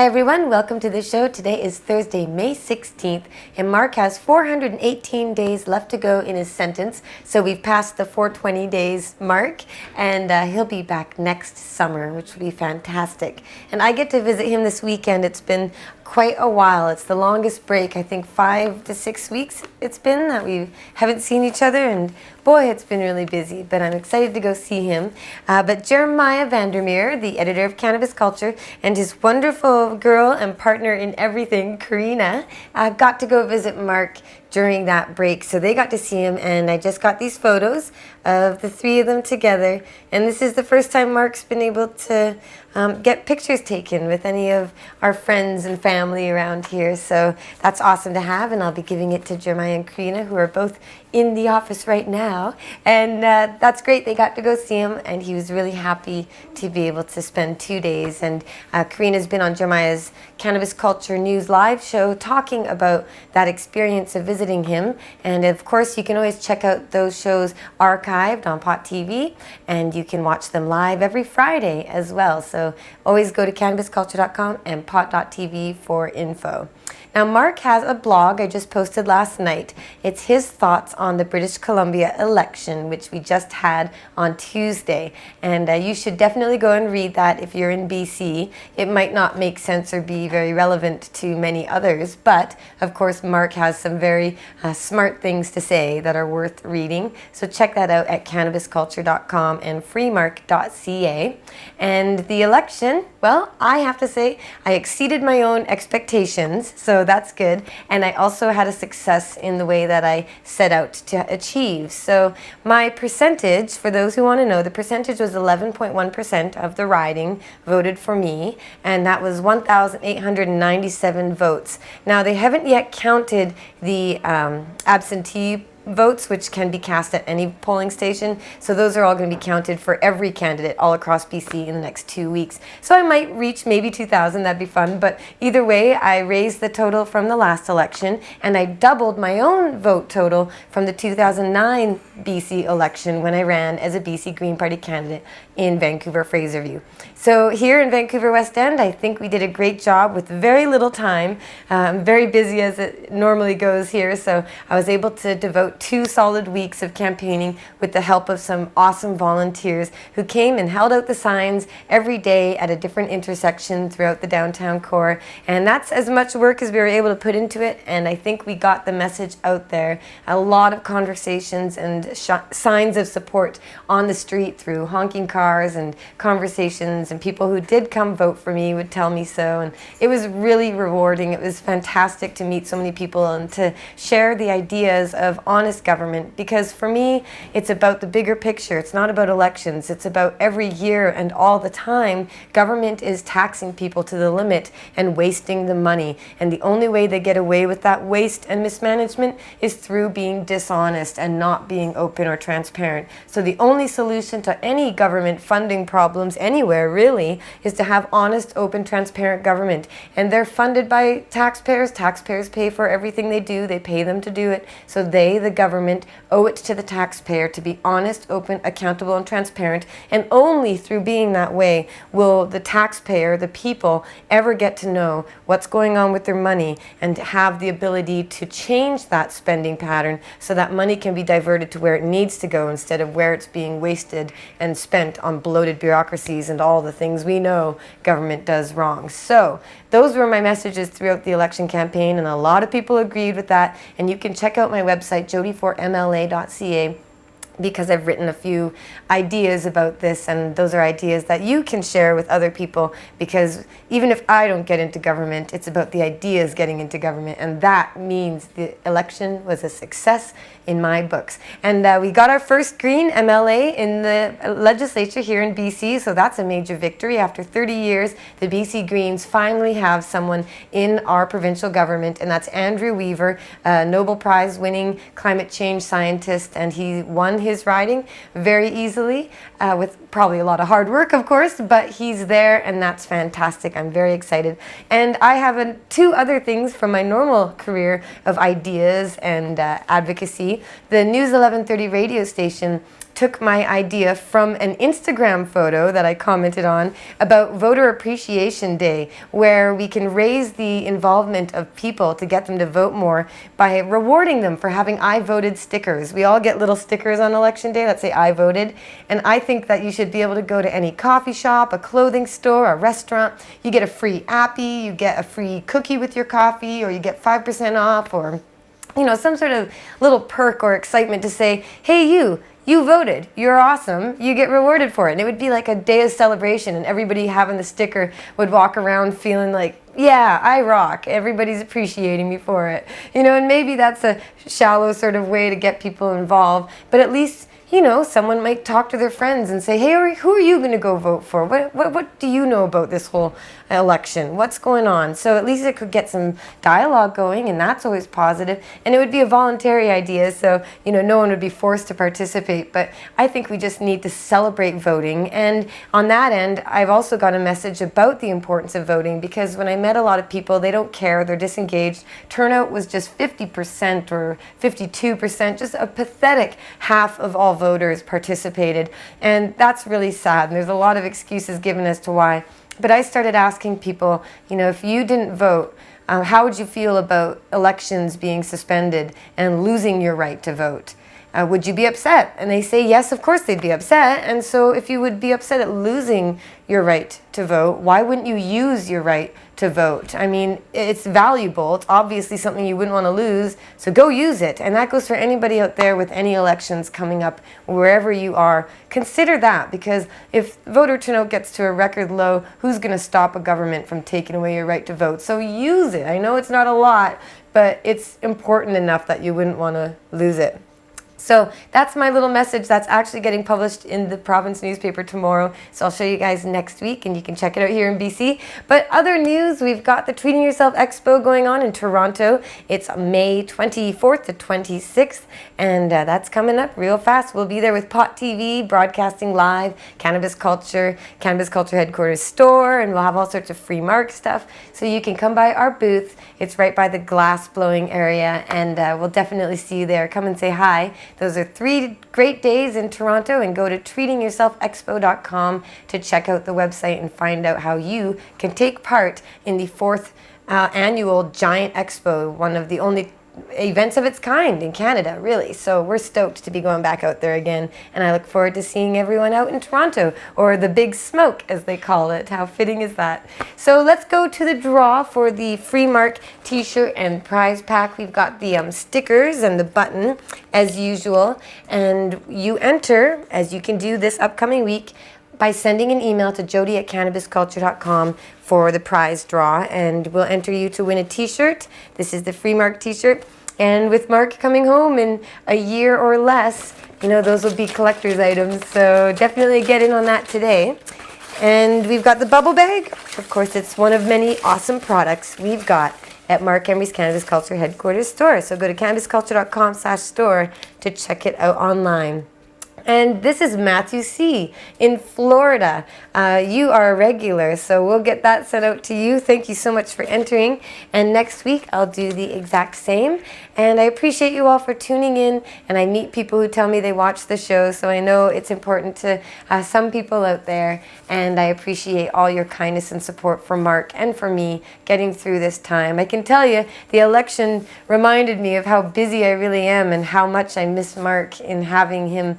Hi everyone, welcome to the show. Today is Thursday, May 16th, and Marc has 418 days left to go in his sentence. So we've passed the 420 days mark, and he'll be back next summer, which will be fantastic. And I get to visit him this weekend. It's been quite a while. It's the longest break, I think 5 to 6 weeks it's been that we haven't seen each other, and boy, it's been really busy, but I'm excited to go see him. But Jeremiah Vandermeer, the editor of Cannabis Culture, and his wonderful girl and partner in everything, Carina, got to go visit Marc during that break. So they got to see him, and I just got these photos of the three of them together. And this is the first time Marc's been able to get pictures taken with any of our friends and family around here. So that's awesome to have, and I'll be giving it to Jeremiah and Carina, who are both in the office right now. And that's great. They got to go see him, and he was really happy to be able to spend 2 days. And Carina's been on Jeremiah's Cannabis Culture News live show talking about that experience of visiting him. And of course, you can always check out those shows archived on Pot TV, and you can watch them live every Friday as well. So always go to cannabisculture.com and pot.tv for info. Now, Marc has a blog I just posted last night. It's his thoughts on the British Columbia election, which we just had on Tuesday. And you should definitely go and read that if you're in BC. It might not make sense or be very relevant to many others, but of course, Marc has some very smart things to say that are worth reading. So check that out at cannabisculture.com and freemarc.ca. And the election, well, I have to say I exceeded my own expectations, so that's good. And I also had a success in the way that I set out to achieve. So my percentage, for those who want to know, the percentage was 11.1% of the riding voted for me, and that was 1,897 votes. Now, they haven't yet counted the absentee votes, which can be cast at any polling station. So those are all going to be counted for every candidate all across BC in the next 2 weeks. So I might reach maybe 2,000, that'd be fun. But either way, I raised the total from the last election, and I doubled my own vote total from the 2009 BC election when I ran as a BC Green Party candidate in Vancouver Fraserview. So here in Vancouver West End, I think we did a great job with very little time. Very busy as it normally goes here, so I was able to devote 2 solid weeks of campaigning with the help of some awesome volunteers who came and held out the signs every day at a different intersection throughout the downtown core. And that's as much work as we were able to put into it, and I think we got the message out there. A lot of conversations and signs of support on the street through honking cars and conversations, and people who did come vote for me would tell me so. And it was really rewarding. It was fantastic to meet so many people and to share the ideas of honest government, because for me, it's about the bigger picture. It's not about elections. It's about every year and all the time, government is taxing people to the limit and wasting the money. And the only way they get away with that waste and mismanagement is through being dishonest and not being open or transparent. So the only solution to any government funding problems anywhere really is to have honest, open, transparent government. And they're funded by taxpayers. Taxpayers pay for everything they do. They pay them to do it. So they, the government, owe it to the taxpayer to be honest, open, accountable, and transparent. And only through being that way will the taxpayer, the people, ever get to know what's going on with their money and have the ability to change that spending pattern so that money can be diverted to where it needs to go instead of where it's being wasted and spent on bloated bureaucracies and all the things we know government does wrong. So those were my messages throughout the election campaign, and a lot of people agreed with that. And you can check out my website, jodie4mla.ca, because I've written a few ideas about this, and those are ideas that you can share with other people, because even if I don't get into government, it's about the ideas getting into government, and that means the election was a success in my books. And we got our first Green MLA in the legislature here in BC, so that's a major victory. After 30 years, the BC Greens finally have someone in our provincial government, and that's Andrew Weaver, a Nobel Prize winning climate change scientist, and he won his riding very easily with probably a lot of hard work, of course, but he's there, and that's fantastic. I'm very excited. And I have 2 other things from my normal career of ideas and advocacy. The News 1130 radio station took my idea from an Instagram photo that I commented on about Voter Appreciation Day, where we can raise the involvement of people to get them to vote more by rewarding them for having I voted stickers. We all get little stickers on election day that say I voted, and I think that you should be able to go to any coffee shop, a clothing store, a restaurant. You get a free appy, you get a free cookie with your coffee, or you get 5% off, or some sort of little perk or excitement to say, hey, you voted, you're awesome, you get rewarded for it. And it would be like a day of celebration, and everybody having the sticker would walk around feeling like, yeah, I rock, everybody's appreciating me for it. And maybe that's a shallow sort of way to get people involved, but at least someone might talk to their friends and say, hey, who are you going to go vote for? What do you know about this whole election? What's going on? So at least it could get some dialogue going, and that's always positive. And it would be a voluntary idea, so no one would be forced to participate. But I think we just need to celebrate voting. And on that end, I've also got a message about the importance of voting, because when I met a lot of people, they don't care, they're disengaged. Turnout was just 50% or 52%, just a pathetic half of all voters participated, and that's really sad, and there's a lot of excuses given as to why. But I started asking people, if you didn't vote, how would you feel about elections being suspended and losing your right to vote? Would you be upset? And they say yes, of course they'd be upset. And so if you would be upset at losing your right to vote, why wouldn't you use your right to vote? I mean, it's valuable. It's obviously something you wouldn't want to lose, so go use it. And that goes for anybody out there with any elections coming up, wherever you are. Consider that, because if voter turnout gets to a record low, who's going to stop a government from taking away your right to vote? So use it. I know it's not a lot, but it's important enough that you wouldn't want to lose it. So that's my little message. That's actually getting published in the province newspaper tomorrow. So I'll show you guys next week, and you can check it out here in BC. But other news, we've got the Treating Yourself Expo going on in Toronto. It's May 24th to 26th, and that's coming up real fast. We'll be there with Pot TV, broadcasting live, Cannabis Culture headquarters store, and we'll have all sorts of FreeMarc stuff. So you can come by our booth. It's right by the glass blowing area, and we'll definitely see you there. Come and say hi. Those are 3 great days in Toronto, and go to treatingyourselfexpo.com to check out the website and find out how you can take part in the 4th annual Giant Expo, one of the only events of its kind in Canada, really. So we're stoked to be going back out there again, and I look forward to seeing everyone out in Toronto, or the Big Smoke as they call it. How fitting is that? So let's go to the draw for the FreeMarc t-shirt and prize pack. We've got the stickers and the button as usual, and you enter, as you can do this upcoming week, by sending an email to jodie@cannabisculture.com for the prize draw, and we'll enter you to win a t-shirt. This is the FreeMarc t-shirt, and with Marc coming home in a year or less, those will be collector's items, so definitely get in on that today. And we've got the BubbleBag. Of course, it's one of many awesome products we've got at Marc Emery's Cannabis Culture headquarters store. So go to cannabisculture.com/store to check it out online. And this is Matthew C. in Florida. You are a regular, so we'll get that sent out to you. Thank you so much for entering. And next week, I'll do the exact same. And I appreciate you all for tuning in. And I meet people who tell me they watch the show, so I know it's important to some people out there. And I appreciate all your kindness and support for Marc and for me getting through this time. I can tell you, the election reminded me of how busy I really am and how much I miss Marc in having him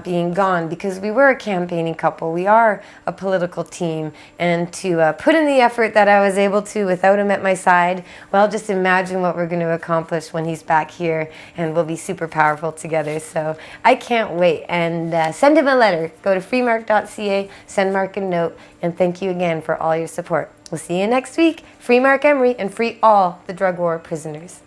being gone, because we were a campaigning couple. We are a political team, and to put in the effort that I was able to without him at my side, well, just imagine what we're going to accomplish when he's back here, and we'll be super powerful together. So I can't wait. And send him a letter. Go to freemarc.ca, send Marc a note, and thank you again for all your support. We'll see you next week. Free Marc Emery, and free all the drug war prisoners.